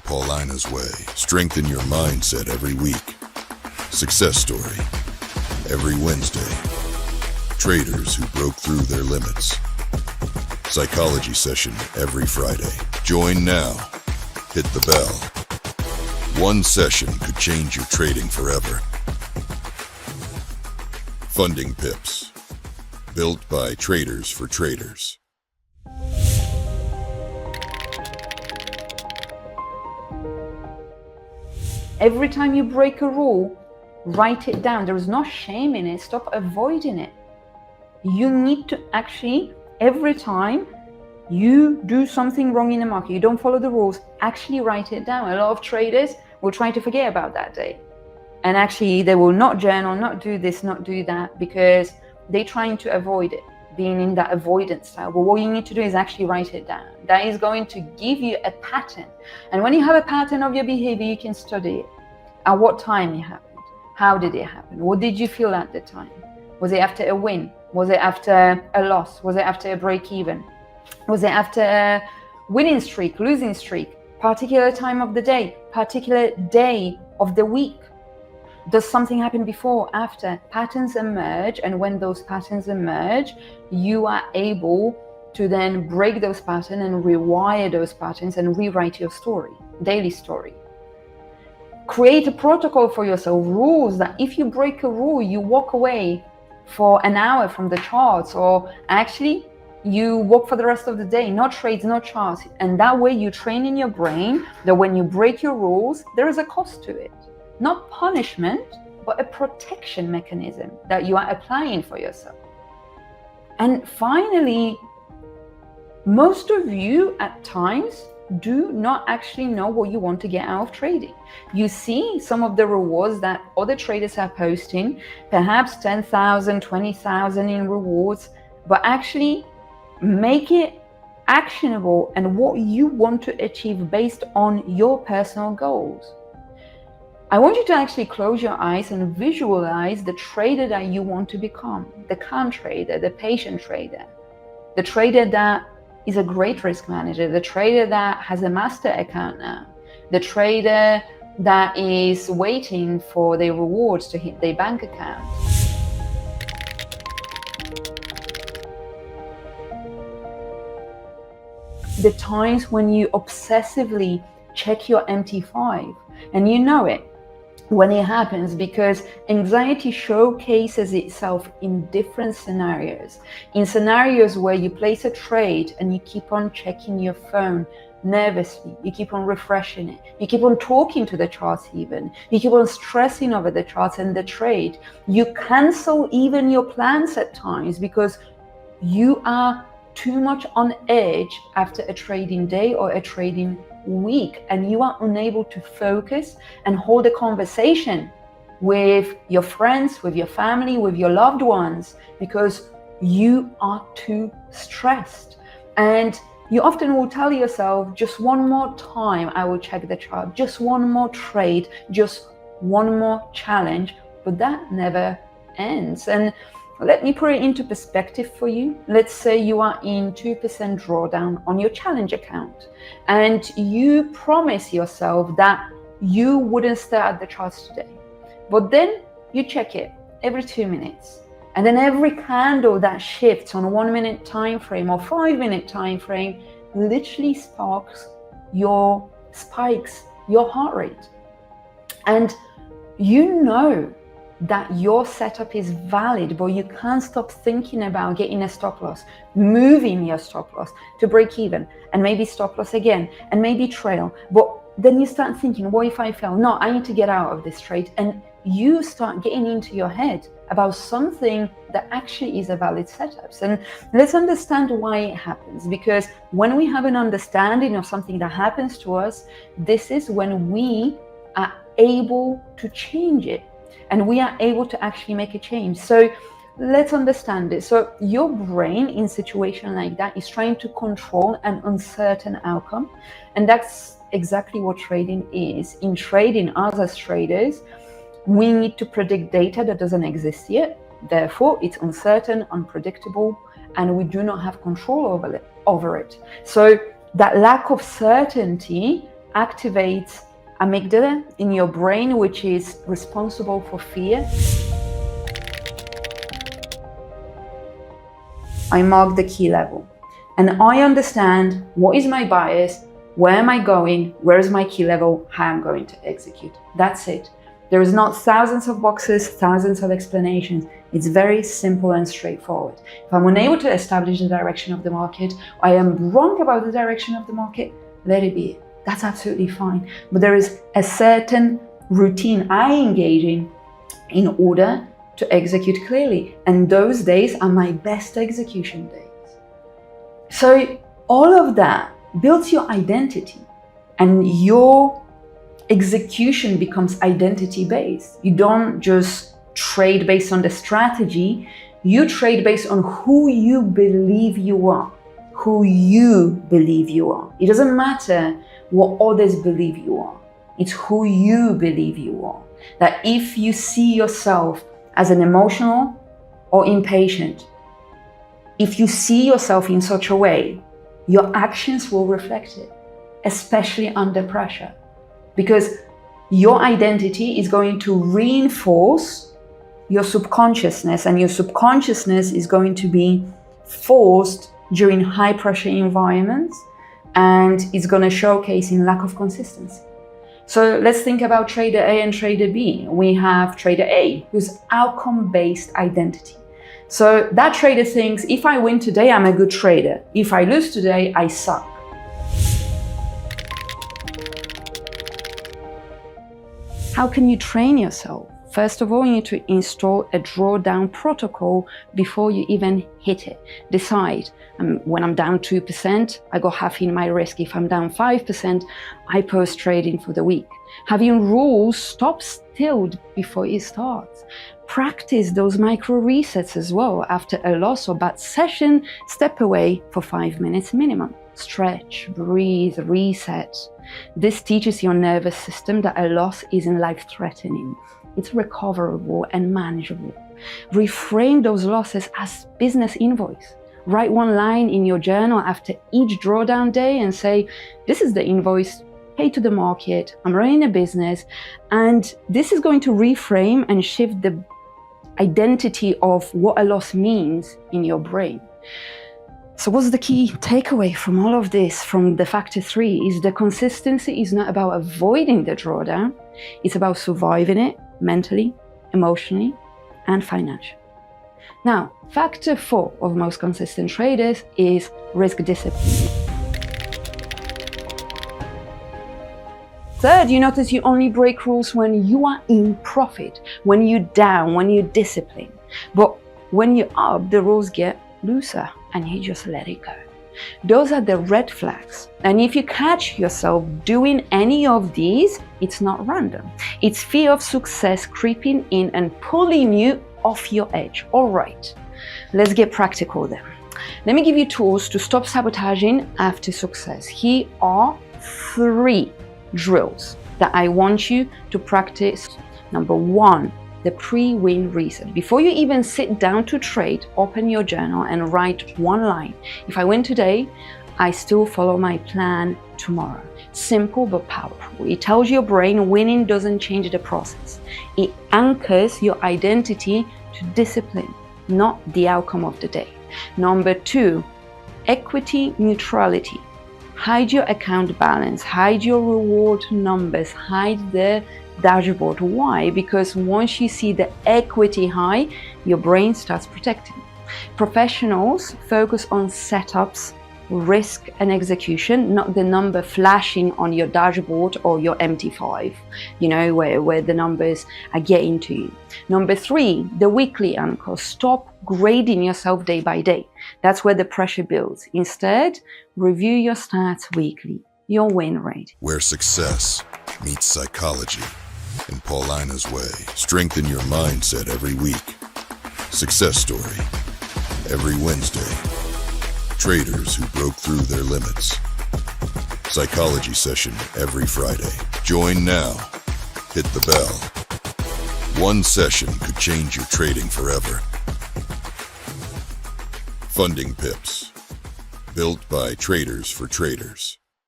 Paulina's Way. Strengthen your mindset every week. Success story every Wednesday. Traders who broke through their limits. Psychology session every Friday. Join now. Hit the bell. One session could change your trading forever. Funding Pips. Built by traders for traders. Every time you break a rule, write it down. There is no shame in it. Stop avoiding it. You need to actually, every time you do something wrong in the market, you don't follow the rules, actually write it down. A lot of traders will try to forget about that day. And actually they will not journal, not do this, not do that, because they're trying to avoid it, being in that avoidance style. But what you need to do is actually write it down. That is going to give you a pattern. And when you have a pattern of your behavior, you can study it. At what time it happened? How did it happen? What did you feel at the time? Was it after a win? Was it after a loss? Was it after a break even? Was it after a winning streak, losing streak? Particular time of the day, particular day of the week? Does something happen before, after? Patterns emerge, and when those patterns emerge, you are able to then break those patterns and rewire those patterns and rewrite your story, daily story. Create a protocol for yourself, rules that if you break a rule, you walk away for an hour from the charts, or actually you walk for the rest of the day, no trades, no charts. And that way you train in your brain that when you break your rules, there is a cost to it. Not punishment, but a protection mechanism that you are applying for yourself. And finally, most of you at times do not actually know what you want to get out of trading. You see some of the rewards that other traders are posting, perhaps 10,000, 20,000 in rewards, but actually make it actionable and what you want to achieve based on your personal goals. I want you to actually close your eyes and visualize the trader that you want to become, the calm trader, the patient trader, the trader that is a great risk manager, the trader that has a master account now, the trader that is waiting for their rewards to hit their bank account. The times when you obsessively check your MT5, and you know it when it happens, because anxiety showcases itself in different scenarios. In scenarios where you place a trade and you keep on checking your phone nervously, you keep on refreshing it, you keep on talking to the charts even, you keep on stressing over the charts and the trade, you cancel even your plans at times because you are too much on edge after a trading day or a trading week, and you are unable to focus and hold a conversation with your friends, with your family, with your loved ones, because you are too stressed. And you often will tell yourself, just one more time I will check the chart, just one more trade, just one more challenge, but that never ends. And let me put it into perspective for you. Let's say you are in 2% drawdown on your challenge account, and you promise yourself that you wouldn't stare at the charts today. But then you check it every 2 minutes. And then every candle that shifts on a 1 minute time frame or 5 minute time frame literally spikes your heart rate. And you know that your setup is valid, but you can't stop thinking about getting a stop loss, moving your stop loss to break even, and maybe stop loss again, and maybe trail. But then you start thinking, what if I fail? No, I need to get out of this trade. And you start getting into your head about something that actually is a valid setup. And let's understand why it happens, because when we have an understanding of something that happens to us, this is when we are able to change it. And we are able to actually make a change. So let's understand this. So your brain in a situation like that is trying to control an uncertain outcome. And that's exactly what trading is. In trading, us as traders, we need to predict data that doesn't exist yet. Therefore, it's uncertain, unpredictable, and we do not have control over it. So that lack of certainty activates amygdala in your brain, which is responsible for fear. I mark the key level and I understand what is my bias, where am I going, where is my key level, how I'm going to execute. That's it. There is not thousands of boxes, thousands of explanations. It's very simple and straightforward. If I'm unable to establish the direction of the market, I am wrong about the direction of the market, let it be. That's absolutely fine. But there is a certain routine I engage in order to execute clearly. And those days are my best execution days. So all of that builds your identity, and your execution becomes identity based. You don't just trade based on the strategy, you trade based on who you believe you are. Who you believe you are. It doesn't matter what others believe you are. It's who you believe you are. That if you see yourself as an emotional or impatient, if you see yourself in such a way, your actions will reflect it, especially under pressure. Because your identity is going to reinforce your subconsciousness, and your subconsciousness is going to be forced during high pressure environments, and it's going to showcase in lack of consistency. So let's think about trader A and trader B. We have trader A, who's outcome-based identity. So that trader thinks, if I win today, I'm a good trader. If I lose today, I suck. How can you train yourself? First of all, you need to install a drawdown protocol before you even hit it. Decide, when I'm down 2%, I go half in my risk. If I'm down 5%, I post trading for the week. Having rules, stop still before it starts. Practice those micro resets as well. After a loss or bad session, step away for 5 minutes minimum. Stretch, breathe, reset. This teaches your nervous system that a loss isn't life-threatening. It's recoverable and manageable. Reframe those losses as business invoice. Write one line in your journal after each drawdown day and say, this is the invoice paid to the market, I'm running a business, and this is going to reframe and shift the identity of what a loss means in your brain. So what's the key takeaway from all of this, from the factor 3, is the consistency is not about avoiding the drawdown, it's about surviving it mentally, emotionally, and financially. Now, factor 4 of most consistent traders is risk discipline. Third, you notice you only break rules when you are in profit, when you're down, when you're disciplined. But when you're up, the rules get looser and you just let it go. Those are the red flags. And if you catch yourself doing any of these, it's not random. It's fear of success creeping in and pulling you off your edge. All right, let's get practical then. Let me give you tools to stop sabotaging after success. Here are 3 drills that I want you to practice. Number 1, the pre-win reset. Before you even sit down to trade, open your journal and write one line. If I win today, I still follow my plan tomorrow. Simple but powerful. It tells your brain winning doesn't change the process. It anchors your identity to discipline, not the outcome of the day. Number 2, equity neutrality. Hide your account balance, hide your reward numbers, hide the dashboard. Why? Because once you see the equity high, your brain starts protecting. Professionals focus on setups, risk and execution, not the number flashing on your dashboard or your MT5, where the numbers are getting to you. Number 3, the weekly anchor. Stop grading yourself day by day. That's where the pressure builds. Instead, review your stats weekly, your win rate. Where success meets psychology in Paulina's way. Strengthen your mindset every week. Success story every Wednesday. Traders who broke through their limits. Psychology session every Friday. Join now. Hit the bell. One session could change your trading forever. Funding Pips. Built by traders for traders.